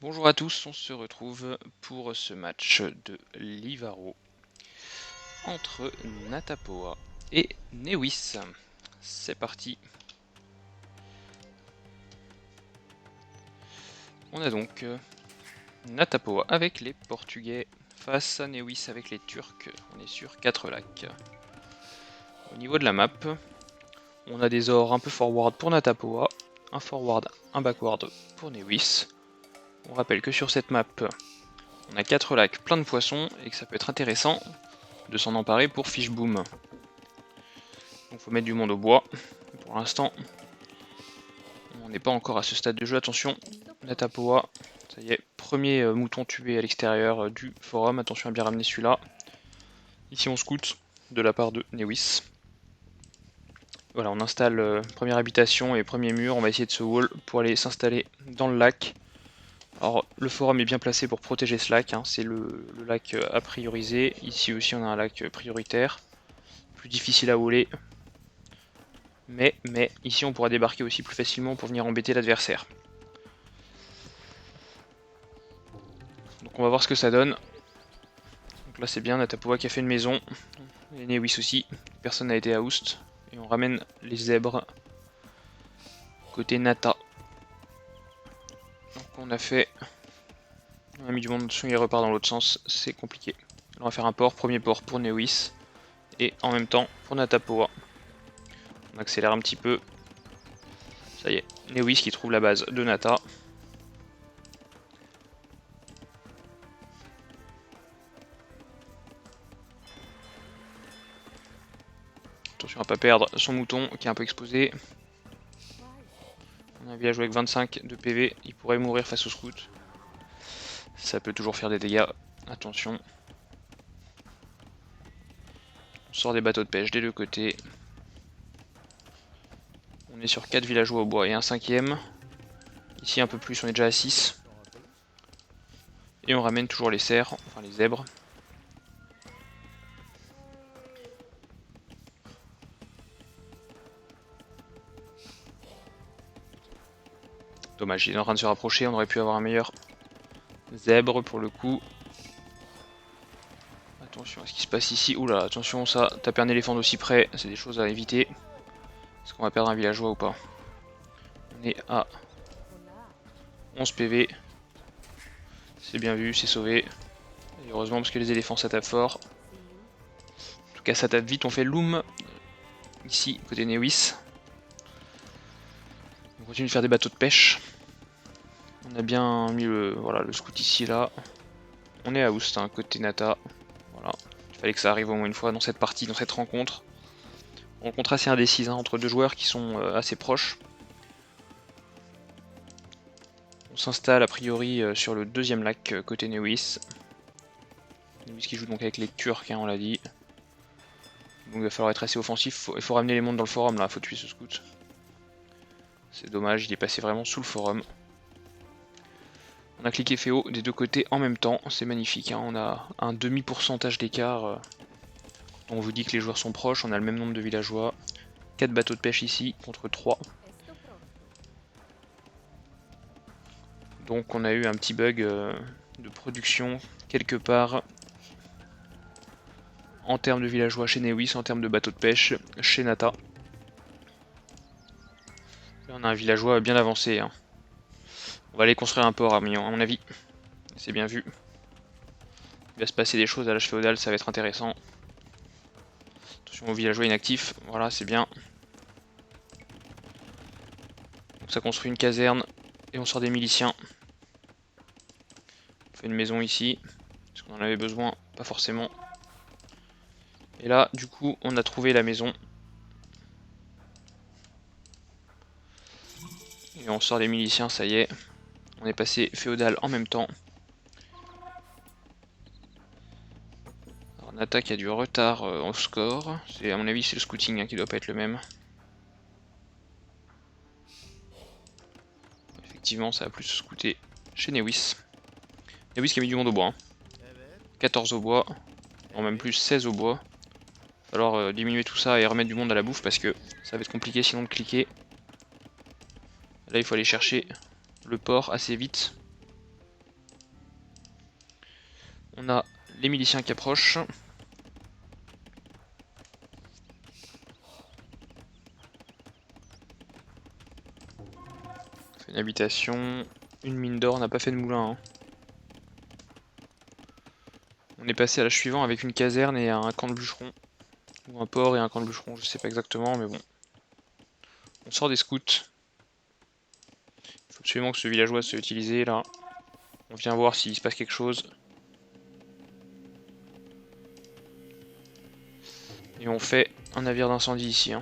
Bonjour à tous, on se retrouve pour ce match de Livaro entre Natapoa et Newis. C'est parti. On a donc Natapoa avec les Portugais face à Newis avec les Turcs. On est sur 4 lacs. Au niveau de la map, on a des ors un peu forward pour Natapoa, un forward, un backward pour Newis. On rappelle que sur cette map, on a 4 lacs plein de poissons et que ça peut être intéressant de s'en emparer pour Fishboom. Donc faut mettre du monde au bois. Pour l'instant, on n'est pas encore à ce stade de jeu. Attention, Natapoa, ça y est, premier mouton tué à l'extérieur du forum. Attention à bien ramener celui-là. Ici on scout de la part de Newis. Voilà, on installe première habitation et premier mur. On va essayer de se wall pour aller s'installer dans le lac. Alors le forum est bien placé pour protéger ce lac, hein. C'est le lac à prioriser. Ici aussi on a un lac prioritaire. Plus difficile à waller. Mais ici on pourra débarquer aussi plus facilement pour venir embêter l'adversaire. Donc on va voir ce que ça donne. Donc là c'est bien, Natapoa qui a fait une maison. Et Newis aussi, personne n'a été à Oust. Et on ramène les zèbres côté Nata. Donc on a fait... On a mis du monde dessus, il repart dans l'autre sens, c'est compliqué. On va faire un port, premier port pour Newis. Et en même temps pour Natapoa. On accélère un petit peu. Ça y est, Newis qui trouve la base de Nata. Attention à pas perdre son mouton qui est un peu exposé. On a un village avec 25 de PV, il pourrait mourir face au scout. Ça peut toujours faire des dégâts, attention. On sort des bateaux de pêche des deux côtés. On est sur 4 villageois au bois et un cinquième. Ici un peu plus, on est déjà à 6. Et on ramène toujours les cerfs, enfin les zèbres. Dommage, il est en train de se rapprocher, on aurait pu avoir un meilleur zèbre pour le coup. Attention à ce qui se passe ici. Oula, attention, ça, taper un éléphant d'aussi près, c'est des choses à éviter. Est-ce qu'on va perdre un villageois ou pas? On est à 11 PV. C'est bien vu, c'est sauvé. Et heureusement parce que les éléphants ça tape fort. En tout cas ça tape vite, on fait loom. Ici, côté Newis. On continue de faire des bateaux de pêche. On a bien mis le scout ici là. On est à Oust, hein, côté Nata. Voilà. Il fallait que ça arrive au moins une fois dans cette partie, dans cette rencontre. Rencontre assez indécise, hein, entre deux joueurs qui sont assez proches. On s'installe a priori sur le deuxième lac côté Newis. Newis qui joue donc avec les Turcs, hein, on l'a dit. Donc il va falloir être assez offensif. Il faut ramener les mondes dans le forum là, il faut tuer ce scout. C'est dommage, il est passé vraiment sous le forum. On a cliqué FEO des deux côtés en même temps, c'est magnifique, hein. On a un demi-pourcentage d'écart. On vous dit que les joueurs sont proches, on a le même nombre de villageois. 4 bateaux de pêche ici contre 3. Donc on a eu un petit bug de production quelque part en termes de villageois chez Newis, en termes de bateaux de pêche chez Nata. Là on a un villageois bien avancé, hein. On va aller construire un port à mon avis. C'est bien vu. Il va se passer des choses à l'âge féodal, ça va être intéressant. Attention au villageois inactif, voilà c'est bien. Donc ça construit une caserne et on sort des miliciens. On fait une maison ici, parce qu'on en avait besoin, pas forcément. Et là du coup on a trouvé la maison. Et on sort des miliciens, ça y est. On est passé féodal en même temps. Alors Nata qui a du retard au score. À mon avis c'est le scouting, hein, qui doit pas être le même. Effectivement ça a plus scouté chez Newis. Newis qui a mis du monde au bois, hein. 14 au bois, en même plus 16 au bois. Il va falloir diminuer tout ça et remettre du monde à la bouffe parce que ça va être compliqué sinon de cliquer. Là il faut aller chercher le port assez vite. On a les miliciens qui approchent. On fait une habitation, une mine d'or, on n'a pas fait de moulin. Hein. On est passé à l'âge suivant avec une caserne et un camp de bûcherons. Ou un port et un camp de bûcherons, je sais pas exactement, mais bon. On sort des scouts. Il faut absolument que ce villageois soit utilisé là. On vient voir s'il se passe quelque chose. Et on fait un navire d'incendie ici. Hein.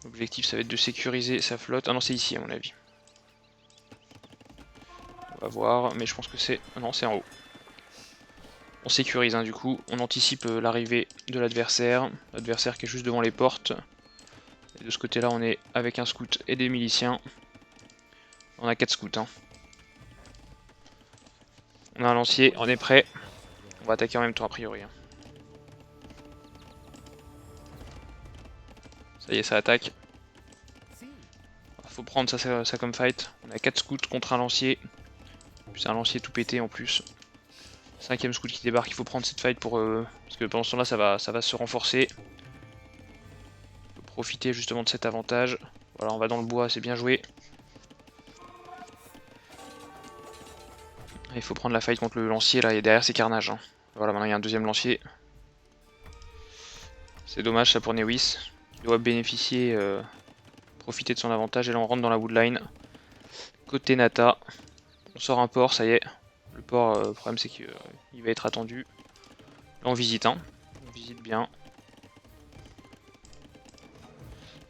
L'objectif ça va être de sécuriser sa flotte. Ah non c'est ici à mon avis. On va voir, mais je pense que c'est... Ah non c'est en haut. On sécurise hein, du coup, on anticipe l'arrivée de l'adversaire. L'adversaire qui est juste devant les portes. Et de ce côté là on est avec un scout et des miliciens. On a 4 scouts. Hein. On a un lancier, on est prêt. On va attaquer en même temps a priori. Hein. Ça y est, ça attaque. Faut prendre ça comme fight. On a 4 scouts contre un lancier. Puis un lancier tout pété en plus. 5ème scout qui débarque, il faut prendre cette fight pour... parce que pendant ce temps là ça va se renforcer. On peut profiter justement de cet avantage. Voilà, on va dans le bois, c'est bien joué. Il faut prendre la fight contre le lancier là, et derrière c'est carnage. Hein. Voilà, maintenant il y a un deuxième lancier. C'est dommage ça pour Newis. Il doit bénéficier, profiter de son avantage. Et là on rentre dans la woodline. Côté Nata. On sort un port, ça y est. Le port, le problème c'est qu'il va être attendu. Là on visite, hein. On visite bien.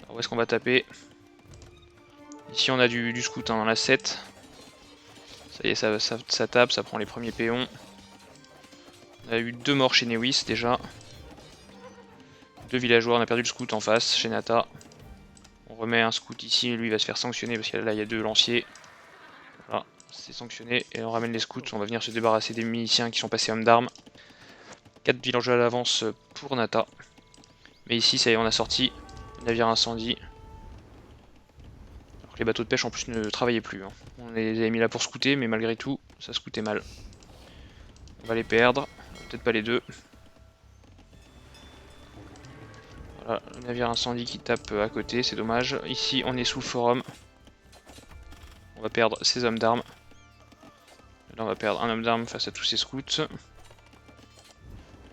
Alors, où est-ce qu'on va taper? Ici on a du scout hein, dans la 7. Ça y est, ça tape, ça prend les premiers péons. On a eu 2 morts chez Newis déjà. 2 villageois, on a perdu le scout en face chez Nata. On remet un scout ici, lui il va se faire sanctionner parce que là il y a 2 lanciers. Voilà, c'est sanctionné et on ramène les scouts, on va venir se débarrasser des miliciens qui sont passés hommes d'armes. 4 villageois à l'avance pour Nata. Mais ici ça y est, on a sorti le navire incendie. Alors que les bateaux de pêche en plus ne travaillaient plus. Hein. On les avait mis là pour scouter mais malgré tout ça scoutait mal. On va les perdre, peut-être pas les deux. Voilà, le navire incendie qui tape à côté, c'est dommage. Ici on est sous le forum. On va perdre ces hommes d'armes. Là on va perdre un homme d'armes face à tous ces scouts.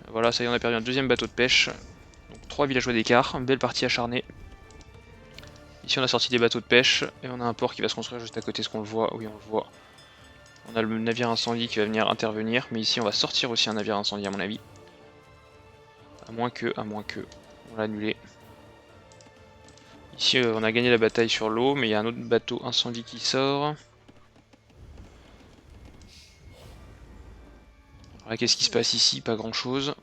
Voilà, ça y est, on a perdu un deuxième bateau de pêche. Donc 3 villageois d'écart, belle partie acharnée. Ici on a sorti des bateaux de pêche et on a un port qui va se construire juste à côté, est-ce qu'on le voit? Oui on le voit. On a le navire incendie qui va venir intervenir, mais ici on va sortir aussi un navire incendie à mon avis. À moins que, on l'a annulé. Ici on a gagné la bataille sur l'eau, mais il y a un autre bateau incendie qui sort. Alors qu'est-ce qui se passe ici? Pas grand chose.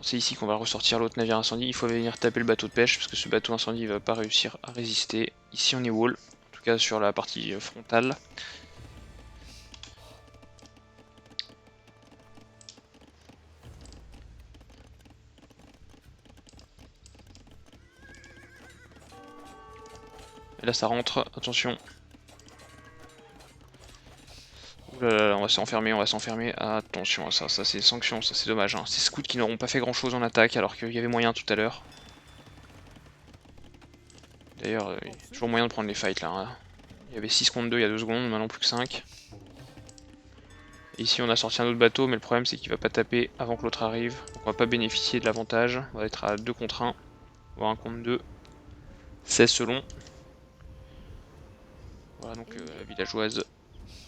C'est ici qu'on va ressortir l'autre navire incendie. Il faut venir taper le bateau de pêche parce que ce bateau incendie va pas réussir à résister. Ici on est wall, en tout cas sur la partie frontale. Et là ça rentre, attention. Ouh là là, on va s'enfermer. Attention à ça, ça c'est sanction, ça c'est dommage. Hein. Ces scouts qui n'auront pas fait grand chose en attaque alors qu'il y avait moyen tout à l'heure. D'ailleurs, il y a toujours moyen de prendre les fights là. Hein. Il y avait 6 contre 2 il y a 2 secondes, maintenant plus que 5. Et ici on a sorti un autre bateau, mais le problème c'est qu'il va pas taper avant que l'autre arrive. Donc on va pas bénéficier de l'avantage. On va être à 2 contre 1, voire 1 contre 2. 16 selon. Voilà donc la villageoise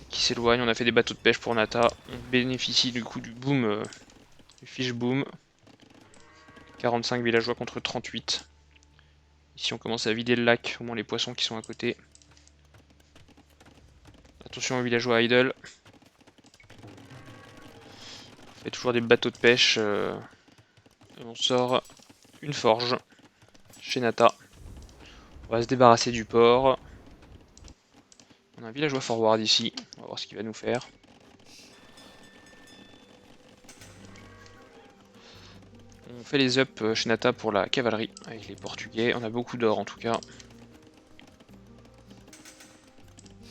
qui s'éloigne. On a fait des bateaux de pêche pour Nata. On bénéficie du coup du boom, du fish boom. 45 villageois contre 38. Ici on commence à vider le lac, au moins les poissons qui sont à côté. Attention aux villageois idle. On fait toujours des bateaux de pêche. Et on sort une forge chez Nata. On va se débarrasser du port. On a un villageois forward ici. On va voir ce qu'il va nous faire. On fait les up chez Nata pour la cavalerie avec les Portugais. On a beaucoup d'or en tout cas.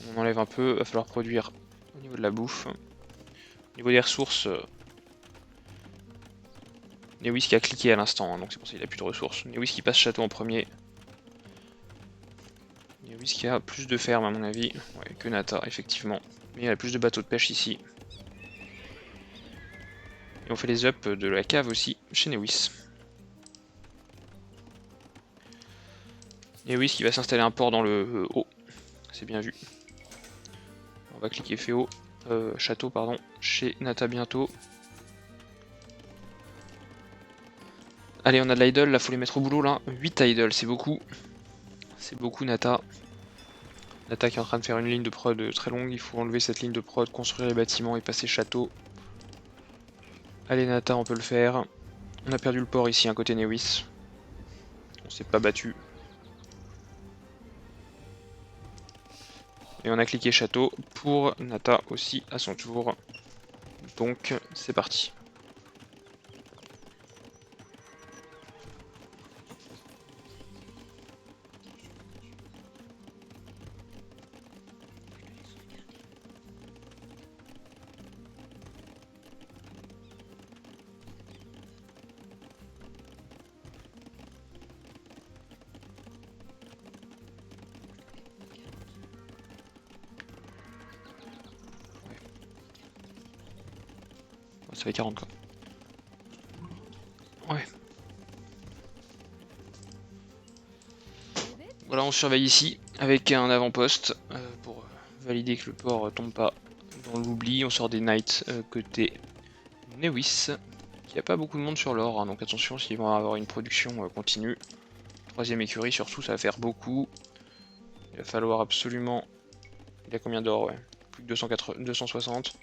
On enlève un peu, va falloir produire au niveau de la bouffe. Au niveau des ressources, Newis qui a cliqué à l'instant, hein, donc c'est pour ça qu'il a plus de ressources. Newis qui passe château en premier. Newis qui a plus de ferme à mon avis, ouais, que Nata effectivement. Mais il a plus de bateaux de pêche ici. Et on fait les ups de la cave aussi chez Newis. Newis qui va s'installer un port dans le haut, c'est bien vu. On va cliquer Féo, château pardon, chez Nata bientôt. Allez, on a de l'idle, là faut les mettre au boulot là. 8 idle, c'est beaucoup. C'est beaucoup Nata. Nata qui est en train de faire une ligne de prod très longue, il faut enlever cette ligne de prod, construire les bâtiments et passer château. Allez Nata, on peut le faire. On a perdu le port ici, un côté Newis. On s'est pas battu. Et on a cliqué château pour Nata aussi à son tour. Donc c'est parti. Ça fait 40 quoi. Ouais. Voilà, on surveille ici avec un avant-poste pour valider que le port tombe pas dans l'oubli. On sort des knights côté Newis, qui a pas beaucoup de monde sur l'or, hein, donc attention s'ils vont avoir une production continue. Troisième écurie surtout, ça va faire beaucoup. Il va falloir absolument... Il a combien d'or? Ouais, plus de 260.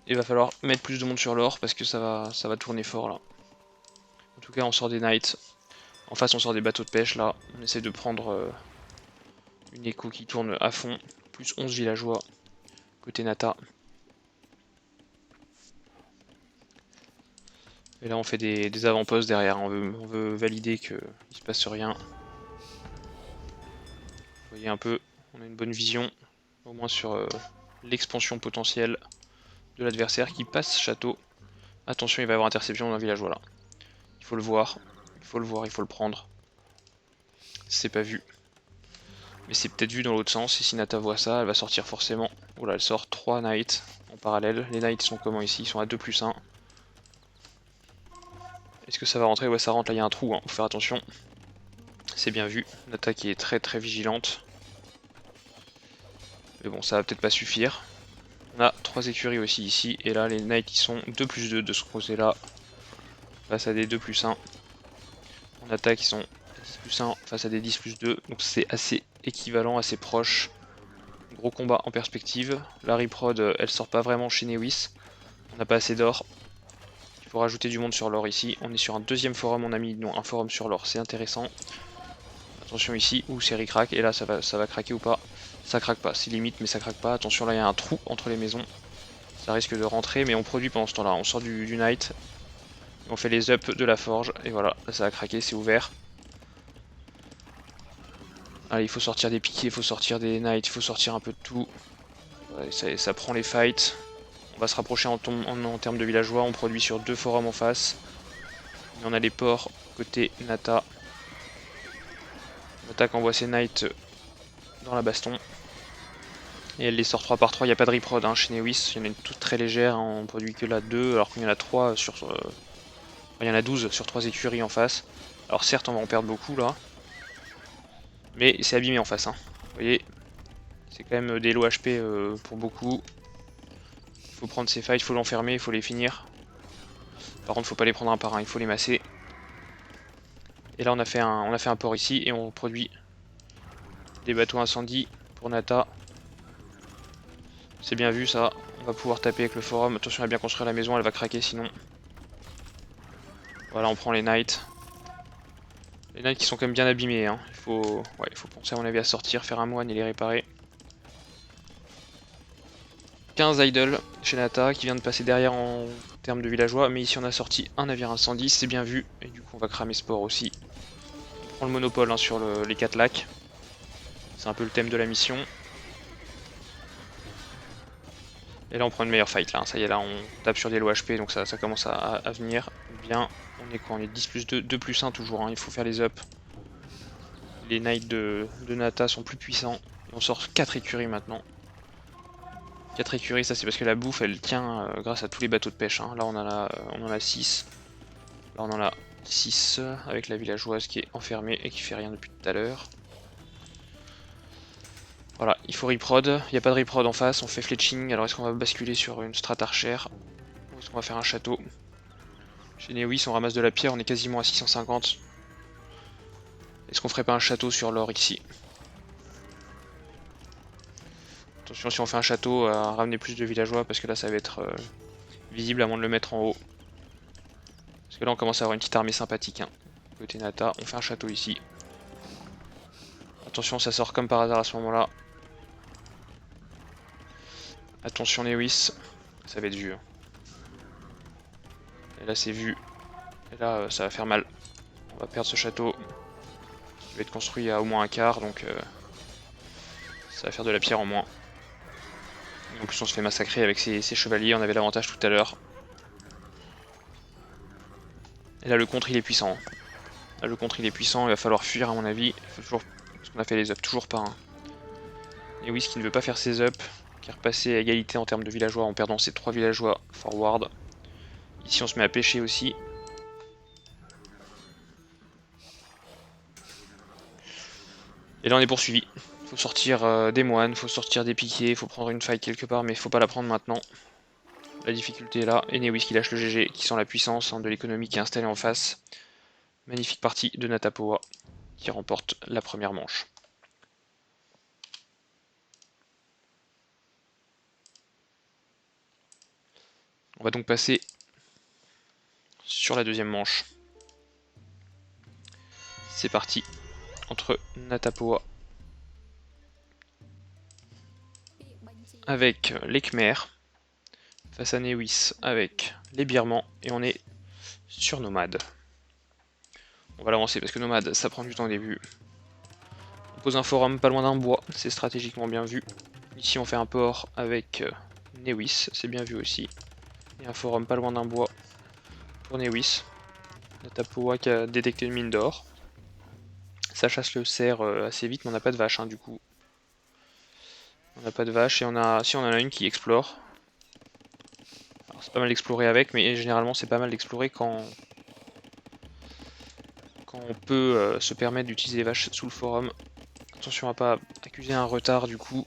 Il va falloir mettre plus de monde sur l'or parce que ça va tourner fort là. En tout cas on sort des knights. En face on sort des bateaux de pêche là. On essaie de prendre une écho qui tourne à fond. Plus 11 villageois côté Nata. Et là on fait des avant-postes derrière. On veut valider qu'il se passe rien. Vous voyez un peu, on a une bonne vision. Au moins sur l'expansion potentielle de l'adversaire qui passe château. Attention, il va y avoir interception d'un villageois là. Il faut le voir, il faut le voir, il faut le prendre. C'est pas vu. Mais c'est peut-être vu dans l'autre sens, et si Nata voit ça, elle va sortir forcément. Oula, elle sort 3 knights en parallèle. Les knights sont comment ici? Ils sont à 2+1. Est-ce que ça va rentrer? Ouais, ça rentre, là il y a un trou, hein. Faut faire attention. C'est bien vu. Nata qui est très vigilante. Mais bon, ça va peut-être pas suffire. On a 3 écuries aussi ici, et là les knights ils sont 2+2 de ce côté-là. Face à des 2+1. En attaque ils sont 10+1 face à des 10+2, donc c'est assez équivalent, assez proche. Gros combat en perspective. La reprod elle sort pas vraiment chez Newis. On n'a pas assez d'or. Il faut rajouter du monde sur l'or ici. On est sur un deuxième forum mon ami, non un forum sur l'or, c'est intéressant. Attention ici, ou c'est ricrac, et là ça va craquer ou pas. Ça craque pas, c'est limite mais ça craque pas. Attention là il y a un trou entre les maisons. Ça risque de rentrer mais on produit pendant ce temps là. On sort du night. On fait les ups de la forge et voilà, là ça a craqué, c'est ouvert. Allez, il faut sortir des piquets, il faut sortir des knights, il faut sortir un peu de tout. Ouais, ça prend les fights. On va se rapprocher en termes de villageois, on produit sur 2 forums en face. Et on a les ports côté Nata. Nata qui envoie ses knights dans la baston. Et elle les sort 3 par 3, il n'y a pas de reprod hein, chez Newis, il y en a une toute très légère, hein, on produit que la 2 alors qu'il y en a 3 sur... il y en a 12 sur 3 écuries en face. Alors certes on va en perdre beaucoup là. Mais c'est abîmé en face, hein. Vous voyez, c'est quand même des low HP pour beaucoup. Il faut prendre ces fights, il faut l'enfermer, il faut les finir. Par contre, il faut pas les prendre un par un, il faut les masser. Et là, on a fait un port ici et on produit des bateaux incendie pour Nata. C'est bien vu ça. On va pouvoir taper avec le forum. Attention à bien construire la maison, elle va craquer sinon. Voilà, on prend les knights. Les knights qui sont quand même bien abîmés, hein. Il faut penser à mon avis à sortir, faire un moine et les réparer. 15 idle chez Nata qui vient de passer derrière en termes de villageois, mais ici on a sorti un navire incendie, c'est bien vu, et du coup on va cramer ce port aussi. On prend le monopole hein, sur les 4 lacs, c'est un peu le thème de la mission. Et là on prend une meilleure fight là, ça y est là on tape sur des low HP donc ça commence à venir bien. On est quoi? On est 10 plus 2, 2 plus 1 toujours, hein. Il faut faire les ups. Les knights de Nata sont plus puissants. Et on sort 4 écuries maintenant. 4 écuries, ça c'est parce que la bouffe elle tient grâce à tous les bateaux de pêche, hein. Là on en a 6. Là on en a 6 avec la villageoise qui est enfermée et qui fait rien depuis tout à l'heure. Voilà, il faut reprod, il n'y a pas de reprod en face, on fait fletching, alors est-ce qu'on va basculer sur une strat archère ou est-ce qu'on va faire un château? Chez Neowis on ramasse de la pierre, on est quasiment à 650. Est-ce qu'on ferait pas un château sur l'or ici? Attention si on fait un château à ramener plus de villageois parce que là ça va être visible à moins de le mettre en haut. Parce que là on commence à avoir une petite armée sympathique, hein. Côté Nata, on fait un château ici. Attention ça sort comme par hasard à ce moment là. Attention Neowis, ça va être vu. Et là c'est vu. Et là ça va faire mal. On va perdre ce château. Il va être construit à au moins un quart donc ça va faire de la pierre en moins. Et en plus on se fait massacrer avec ces chevaliers, on avait l'avantage tout à l'heure. Et là le contre il est puissant. Là le contre il est puissant, il va falloir fuir à mon avis. Il faut toujours... Parce qu'on a fait les ups, toujours pas. Hein. Et oui, ce qui ne veut pas faire ses ups, qui est repassé à égalité en termes de villageois en perdant ses 3 villageois forward. Ici on se met à pêcher aussi. Et là on est poursuivi. Faut sortir des moines, faut sortir des piquets, faut prendre une fight quelque part, mais faut pas la prendre maintenant. La difficulté est là, et Neowis qui lâche le GG, qui sent la puissance de l'économie qui est installée en face. Magnifique partie de Natapoa, qui remporte la première manche. On va donc passer sur la deuxième manche. C'est parti, entre Natapoa avec les Khmers, face à Neowis avec les Birmans, et on est sur Nomade. On va l'avancer parce que Nomade ça prend du temps au début. On pose un forum pas loin d'un bois, c'est stratégiquement bien vu. Ici on fait un port avec Neowis, c'est bien vu aussi. Et un forum pas loin d'un bois pour Neowis. Natapoa qui a détecté une mine d'or. Ça chasse le cerf assez vite mais on n'a pas de vache, hein, du coup. On n'a pas de vache et on en a une qui explore. C'est pas mal d'explorer avec, mais généralement c'est pas mal d'explorer quand on peut se permettre d'utiliser les vaches sous le forum. Attention à pas accuser un retard du coup,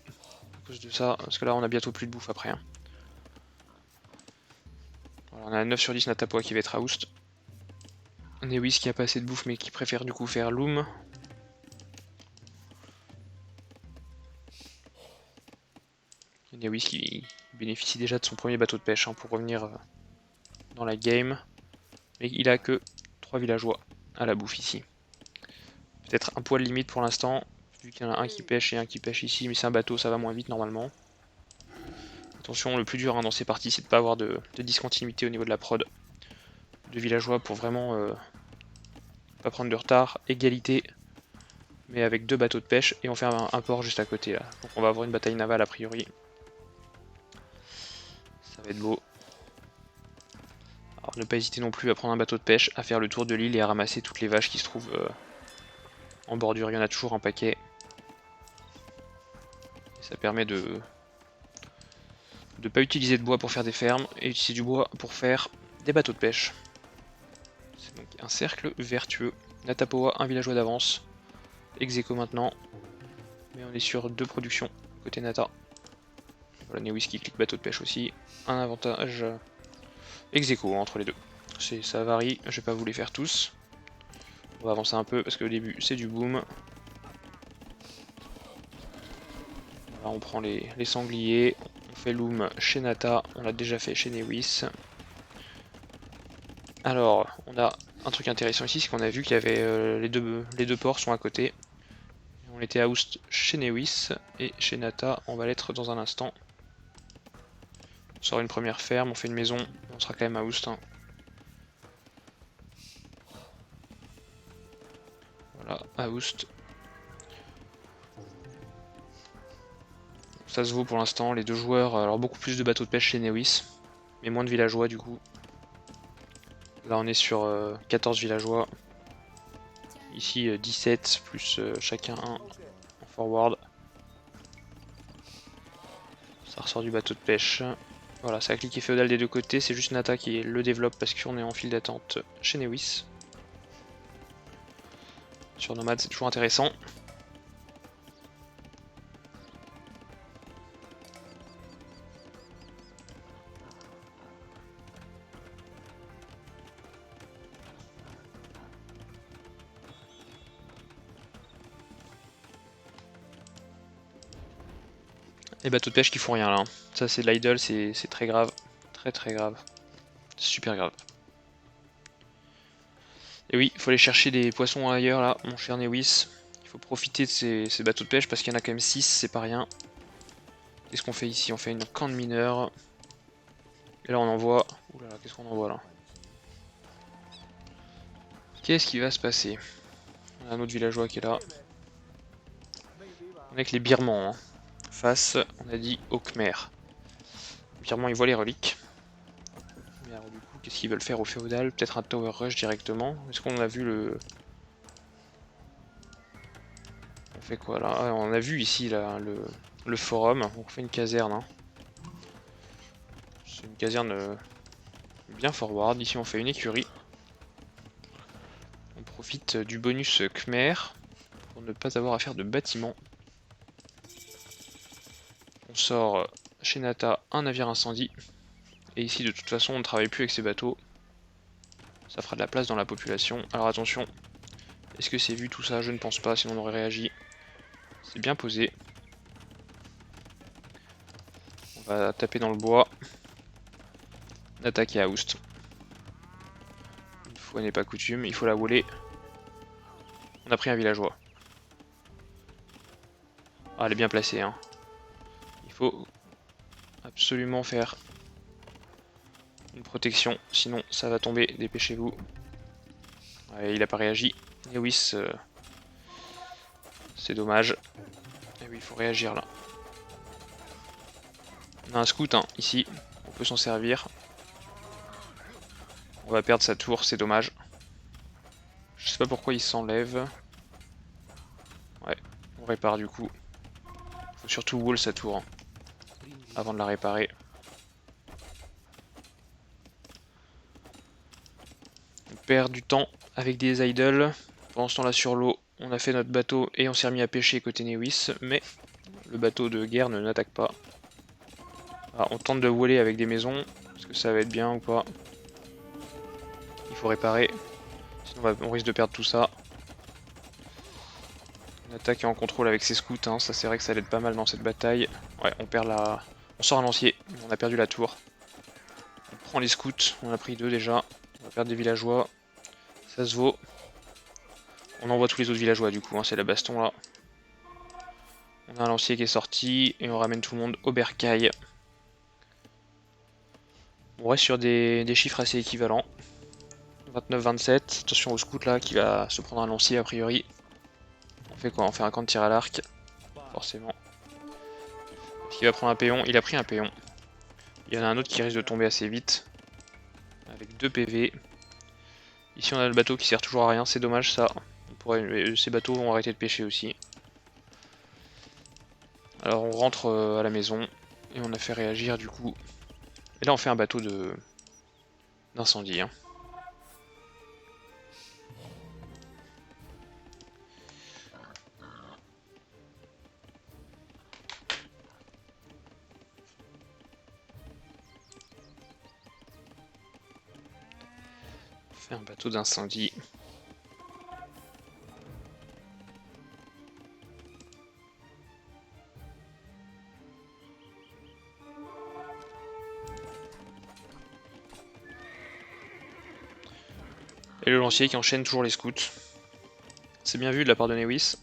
à cause de ça, parce que là on a bientôt plus de bouffe après. Hein. Voilà, on a 9 sur 10 Natapoa qui va être oust. Neowis qui a pas assez de bouffe mais qui préfère du coup faire loom. Neowis qui bénéficie déjà de son premier bateau de pêche, hein, pour revenir dans la game. Mais il a que 3 villageois à la bouffe ici. Peut-être un poil limite pour l'instant, vu qu'il y en a un qui pêche et un qui pêche ici, mais c'est un bateau, ça va moins vite normalement. Attention, le plus dur, hein, dans ces parties, c'est de ne pas avoir de discontinuité au niveau de la prod de villageois pour vraiment pas prendre de retard, égalité, mais avec 2 bateaux de pêche, et on fait un port juste à côté là. Donc on va avoir une bataille navale a priori. Ça va être beau. Alors ne pas hésiter non plus à prendre un bateau de pêche, à faire le tour de l'île et à ramasser toutes les vaches qui se trouvent en bordure, il y en a toujours un paquet. Et ça permet de ne pas utiliser de bois pour faire des fermes, et utiliser du bois pour faire des bateaux de pêche. C'est donc un cercle vertueux. Natapoa, un villageois d'avance. Ex-aequo maintenant. Mais on est sur 2 productions côté Nata. Voilà, Neowis qui clique bateau de pêche aussi. Un avantage ex-aequo entre les deux. Ça varie, je vais pas vous les faire tous. On va avancer un peu parce qu'au début c'est du boom. Là, on prend les sangliers. On fait loom chez Nata. On l'a déjà fait chez Neowis. Alors, on a un truc intéressant ici, c'est qu'on a vu qu'il y avait les deux ports sont à côté. On était à Oust chez Neowis et chez Nata, on va l'être dans un instant. On sort une première ferme, on fait une maison, on sera quand même à Oust. Hein. Voilà, à Oust. ça se vaut pour l'instant. Les deux joueurs, alors beaucoup plus de bateaux de pêche chez Newis, mais moins de villageois du coup. Là on est sur 14 villageois. Ici 17 plus chacun un en forward. Ça ressort du bateau de pêche. Voilà, ça a cliqué féodal des deux côtés, c'est juste Nata qui le développe parce qu'on est en file d'attente chez Newis. Sur Nomade c'est toujours intéressant. Les bateaux de pêche qui font rien là. Ça c'est de l'idle, c'est très grave. Très grave. Super grave. Et oui, il faut aller chercher des poissons ailleurs là, mon cher Newis. Il faut profiter de ces bateaux de pêche parce qu'il y en a quand même 6, c'est pas rien. Qu'est-ce qu'on fait ici? On fait une camp de mineurs. Et là on envoie... Oulala, qu'est-ce qu'on envoie là? Qu'est-ce qui va se passer? On a un autre villageois qui est là. On est avec les Birmans. Hein. Face, on a dit au Khmer. Les Birmans ils voient les reliques. Mais alors du coup, qu'est-ce qu'ils veulent faire au féodal? Peut-être un tower rush directement? Est-ce qu'on a vu le... On fait quoi là? Ah, on a vu ici là, le forum. On fait une caserne. Hein. C'est une caserne bien forward. Ici on fait une écurie. On profite du bonus Khmer pour ne pas avoir à faire de bâtiment. On sort chez Nata un navire incendie. Et ici de toute façon on ne travaille plus avec ces bateaux. Ça fera de la place dans la population. Alors attention, est-ce que c'est vu tout ça? Je ne pense pas, sinon on aurait réagi. C'est bien posé. On va taper dans le bois. Attaquer à Oust. Une fois n'est pas coutume, il faut la voler. On a pris un villageois. Ah, elle est bien placée. Hein. Il faut absolument faire une protection, sinon ça va tomber, dépêchez-vous. Ouais, il n'a pas réagi. Lewis, c'est dommage. Et oui, il faut réagir là. On a un scout hein, ici, on peut s'en servir. On va perdre sa tour, c'est dommage. Je sais pas pourquoi il s'enlève. Ouais, on répare du coup. Faut surtout wall sa tour hein, avant de la réparer. On perd du temps avec des idoles. Pendant ce temps là sur l'eau, on a fait notre bateau et on s'est remis à pêcher côté Newis, mais le bateau de guerre ne n'attaque pas. Ah, on tente de waller avec des maisons. Est-ce que ça va être bien ou pas? Il faut réparer. Sinon on risque de perdre tout ça. On attaque et en contrôle avec ses scouts. Hein. Ça c'est vrai que ça l'aide pas mal dans cette bataille. Ouais, on perd la... On sort un lancier. On a perdu la tour. On prend les scouts. On a pris 2 déjà. On va perdre des villageois. Ça se vaut. On envoie tous les autres villageois du coup. Hein. C'est la baston là. On a un lancier qui est sorti. Et on ramène tout le monde au bercail. On reste sur des chiffres assez équivalents. 29-27. Attention au scout là qui va se prendre un lancier a priori. On fait quoi? On fait un camp de tir à l'arc. Forcément. Est-ce qu'il va prendre un péon? Il a pris un péon. Il y en a un autre qui risque de tomber assez vite. Avec 2 PV. Ici on a le bateau qui sert toujours à rien. C'est dommage ça. Ces bateaux vont arrêter de pêcher aussi. Alors on rentre à la maison. Et on a fait réagir du coup. Et là on fait un bateau d'incendie. Hein. On fait un bateau d'incendie. Et le lancier qui enchaîne toujours les scouts. C'est bien vu de la part de Newis.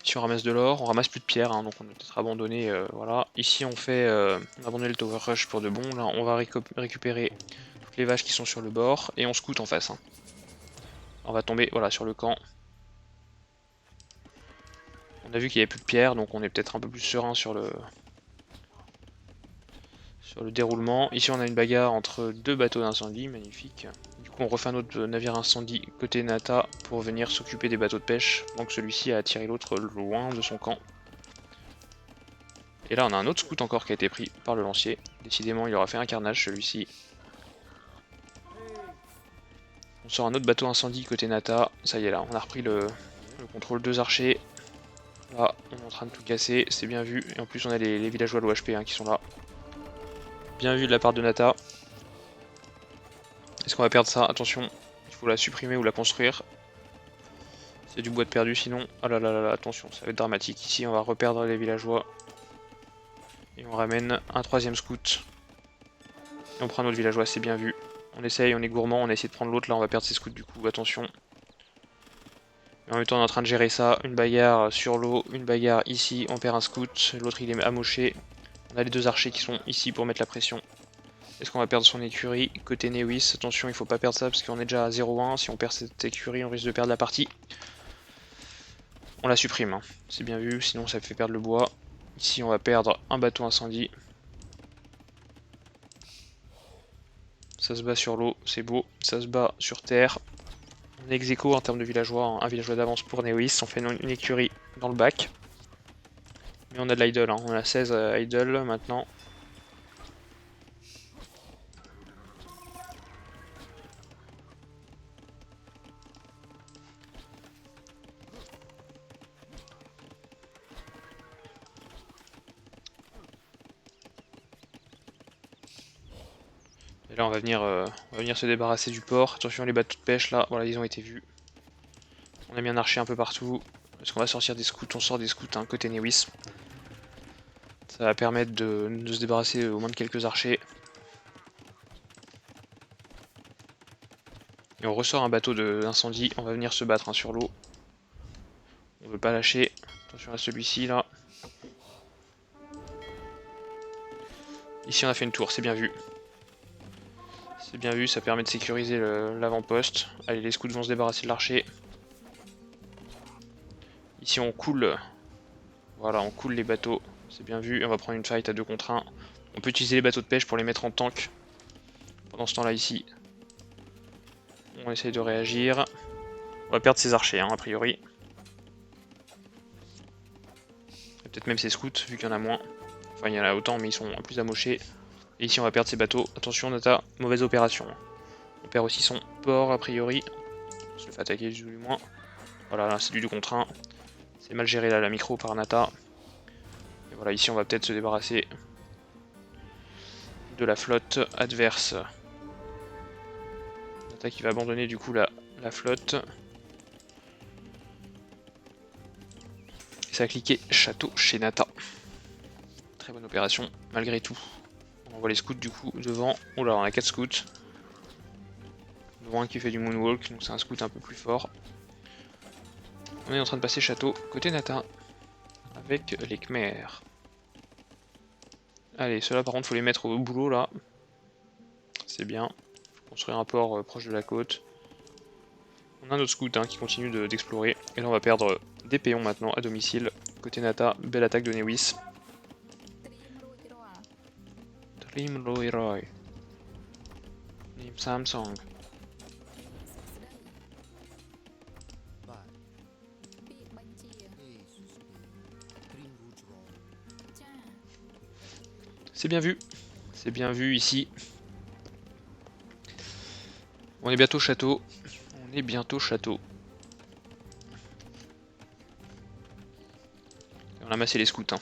Ici on ramasse de l'or, on ramasse plus de pierres, hein, donc on a peut-être abandonné. Voilà. Ici on a abandonné le tower rush pour de bon. Là on va récupérer toutes les vaches qui sont sur le bord et on scout en face. Hein. On va tomber voilà, sur le camp. On a vu qu'il n'y avait plus de pierre, donc on est peut-être un peu plus serein sur le déroulement. Ici on a une bagarre entre deux bateaux d'incendie, magnifique. Du coup on refait un autre navire incendie côté Nata pour venir s'occuper des bateaux de pêche, donc celui-ci a attiré l'autre loin de son camp. Et là on a un autre scout encore qui a été pris par le lancier. Décidément il aura fait un carnage celui-ci. On sort un autre bateau incendie côté Nata. Ça y est là, on a repris le contrôle 2 archers. Là on est en train de tout casser, c'est bien vu. Et en plus on a les villageois de l'OHP qui sont là. Bien vu de la part de Nata. Est-ce qu'on va perdre ça? Attention, il faut la supprimer ou la construire. C'est du bois de perdu sinon. Ah là là là là, attention, ça va être dramatique. Ici on va reperdre les villageois. Et on ramène un troisième scout. Et on prend notre villageois, c'est bien vu. On essaye, on est gourmand, on a essayé de prendre l'autre, là on va perdre ses scouts du coup, attention. Mais en même temps on est en train de gérer ça, une bagarre sur l'eau, une bagarre ici, on perd un scout, l'autre il est amoché. On a les deux archers qui sont ici pour mettre la pression. Est-ce qu'on va perdre son écurie? Côté Newis, attention il faut pas perdre ça parce qu'on est déjà à 0-1, si on perd cette écurie on risque de perdre la partie. On la supprime, hein. C'est bien vu, sinon ça fait perdre le bois. Ici on va perdre un bateau incendie. Ça se bat sur l'eau, c'est beau. Ça se bat sur terre. On est ex-aequo en termes de villageois, hein. Un villageois d'avance pour Newis. On fait une écurie dans le bac. Mais on a de l'idle, hein. On a 16 idle maintenant. Et là on va venir se débarrasser du port. Attention les bateaux de pêche là, voilà ils ont été vus. On a mis un archer un peu partout. Est-ce qu'on va sortir des scouts? On sort des scouts hein, côté Newis. Ça va permettre de se débarrasser au moins de quelques archers. Et on ressort un bateau d'incendie, on va venir se battre hein, sur l'eau. On veut pas lâcher. Attention à celui-ci là. Ici on a fait une tour, c'est bien vu. C'est bien vu, ça permet de sécuriser l'avant-poste. Allez, les scouts vont se débarrasser de l'archer. Ici on coule. Voilà, on coule les bateaux. C'est bien vu, on va prendre une fight à 2 contre 1. On peut utiliser les bateaux de pêche pour les mettre en tank. Pendant ce temps-là ici, on essaye de réagir. On va perdre ses archers, hein, a priori. Peut-être même ses scouts, vu qu'il y en a moins. Enfin, il y en a autant, mais ils sont plus amochés. Et ici, on va perdre ses bateaux. Attention, Nata, mauvaise opération. On perd aussi son port, a priori. On se le fait attaquer du moins. Voilà, là, c'est du 2 contre 1. C'est mal géré, là, la micro par Nata. Et voilà, ici, on va peut-être se débarrasser de la flotte adverse. Nata qui va abandonner, du coup, la flotte. Et ça a cliqué château chez Nata. Très bonne opération, malgré tout. On voit les scouts du coup devant. Oh là, on a 4 scouts. Dont un qui fait du moonwalk, donc c'est un scout un peu plus fort. On est en train de passer château côté Nata. Avec les Khmers. Allez, ceux-là par contre faut les mettre au boulot là. C'est bien. Faut construire un port proche de la côte. On a un autre scout hein, qui continue d'explorer. Et là on va perdre des péons maintenant à domicile. Côté Nata, belle attaque de Newis. Trim Roy. Nim Samsung. C'est bien vu ici. On est bientôt château. On est bientôt château. Et on a massé les scouts. Hein.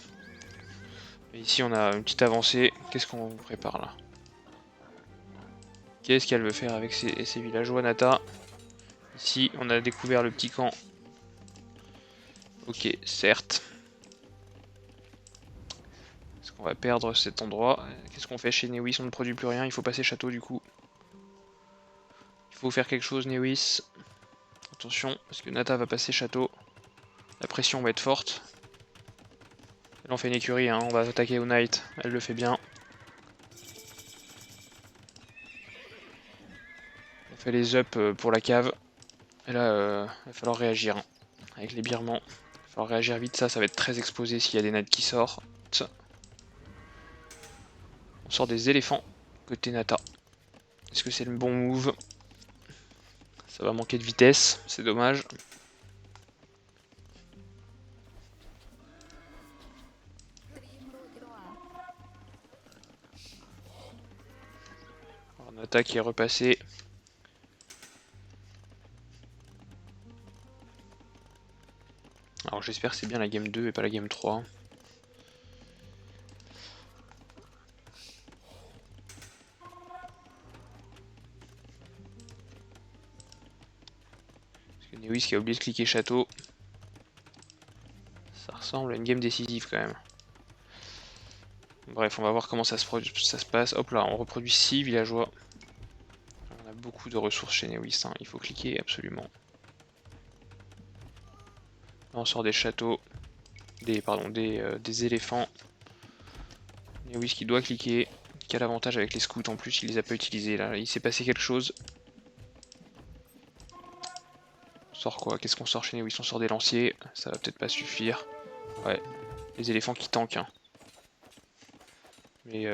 Et ici on a une petite avancée. Qu'est-ce qu'on prépare là? Qu'est-ce qu'elle veut faire avec ses villageois Nata? Ici on a découvert le petit camp. Ok, certes. Est-ce qu'on va perdre cet endroit? Qu'est-ce qu'on fait chez Newis? On ne produit plus rien, il faut passer château du coup. Il faut faire quelque chose Newis. Attention, parce que Nata va passer château. La pression va être forte. Et là on fait une écurie, hein. On va attaquer au Knight, elle le fait bien. On fait les up pour la cave. Et là, il va falloir réagir. Hein. Avec les birmans, il va va falloir réagir vite, ça va être très exposé s'il y a des nats qui sortent. On sort des éléphants côté Nata. Est-ce que c'est le bon move? Ça va manquer de vitesse, c'est dommage. Alors, Nata qui est repassé. Alors j'espère que c'est bien la game 2 et pas la game 3. Parce que Newis qui a oublié de cliquer château. Ça ressemble à une game décisive quand même. Bref, on va voir comment ça se passe. Hop là, on reproduit 6 villageois. On a beaucoup de ressources chez Newis, hein. Il faut cliquer absolument. Là, on sort des châteaux, des éléphants. Newis qui doit cliquer, qui a l'avantage avec les scouts en plus, il les a pas utilisés là. Il s'est passé quelque chose. On sort quoi? Qu'est-ce qu'on sort chez Newis? On sort des lanciers, ça va peut-être pas suffire. Ouais, les éléphants qui tankent, hein. Mais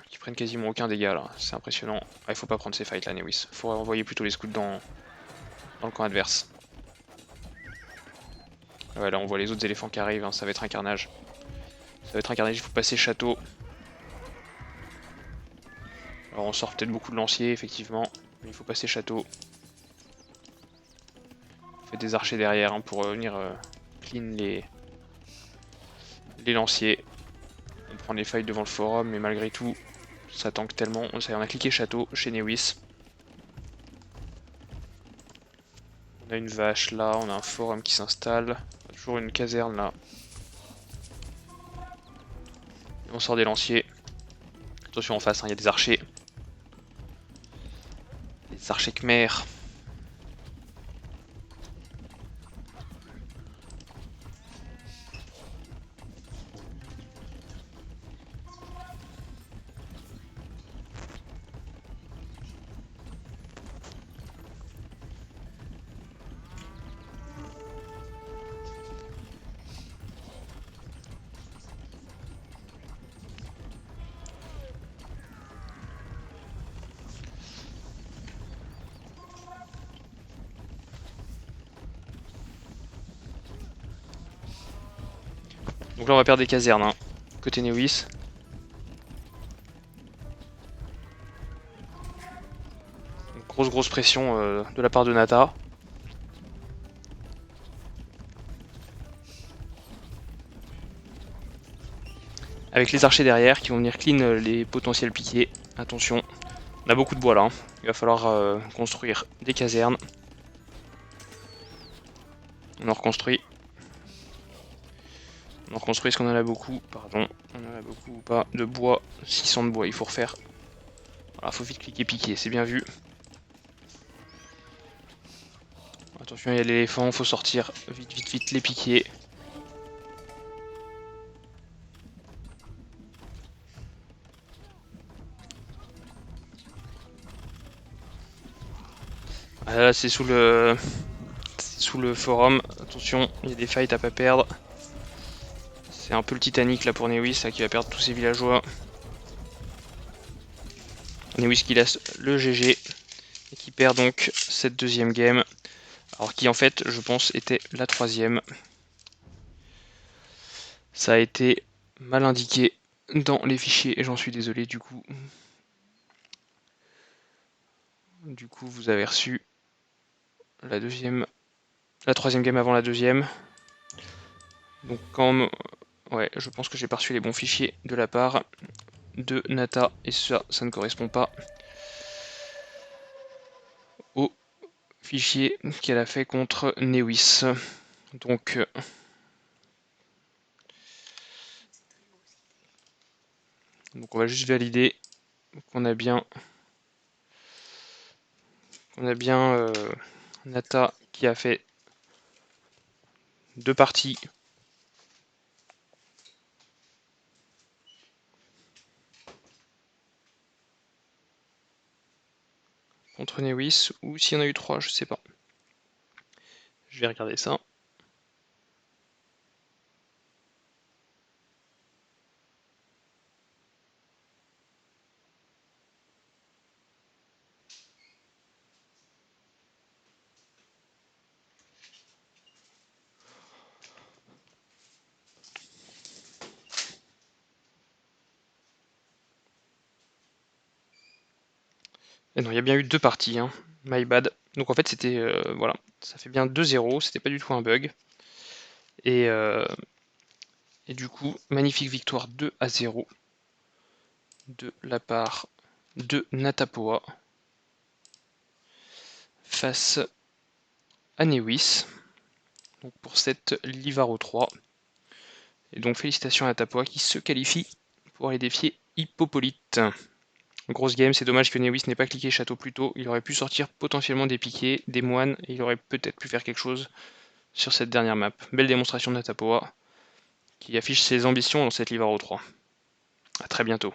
qui prennent quasiment aucun dégât là, c'est impressionnant. Ah, il faut pas prendre ces fights là, Newis. Faut envoyer plutôt les scouts dans le camp adverse. Ouais, là on voit les autres éléphants qui arrivent, hein. Ça va être un carnage. Ça va être un carnage, il faut passer château. Alors on sort peut-être beaucoup de lanciers, effectivement, mais il faut passer château. On fait des archers derrière, hein, pour venir clean les lanciers. On prend des failles devant le forum, mais malgré tout, ça tank tellement. On a cliqué château chez Newis. On a une vache là, on a un forum qui s'installe. Toujours une caserne là. Et on sort des lanciers. Attention en face, hein, il y a des archers. Des archers Khmer. Donc là on va perdre des casernes, hein, côté Newis. Grosse pression de la part de Nata. Avec les archers derrière qui vont venir clean les potentiels piquets. Attention, on a beaucoup de bois là, hein. Il va falloir construire des casernes. On en reconstruit. On en reconstruit parce qu'on en a beaucoup, pardon. On en a beaucoup ou pas de bois. 600 de bois, il faut refaire. Voilà, faut vite cliquer piquer, c'est bien vu. Attention, il y a l'éléphant, faut sortir vite les piquer. Ah, là c'est sous le forum. Attention, il y a des fights à pas perdre. C'est un peu le Titanic là pour Newis là, qui va perdre tous ses villageois. Newis qui laisse le GG et qui perd donc cette deuxième game. Alors qui en fait, je pense, était la troisième. Ça a été mal indiqué dans les fichiers et j'en suis désolé du coup. Du coup, vous avez reçu la troisième game avant la deuxième. Donc quand ouais, je pense que j'ai pas reçu les bons fichiers de la part de Nata et ça ne correspond pas au fichier qu'elle a fait contre Newis. Donc on va juste valider qu'on a bien Nata qui a fait 2 parties contre Newis, ou s'il y en a eu 3, je sais pas. Je vais regarder ça. Et non, il y a bien eu 2 parties, hein. My bad. Donc en fait, c'était... voilà, ça fait bien 2-0, c'était pas du tout un bug. Et du coup, magnifique victoire 2-0 de la part de Natapoa face à Newis, donc pour cette Livaro 3. Et donc félicitations à Natapoa qui se qualifie pour aller défier Hippopolyte. Grosse game, c'est dommage que Newis n'ait pas cliqué château plus tôt, il aurait pu sortir potentiellement des piquets, des moines, et il aurait peut-être pu faire quelque chose sur cette dernière map. Belle démonstration de Natapoa qui affiche ses ambitions dans cette Livaro 3. A très bientôt.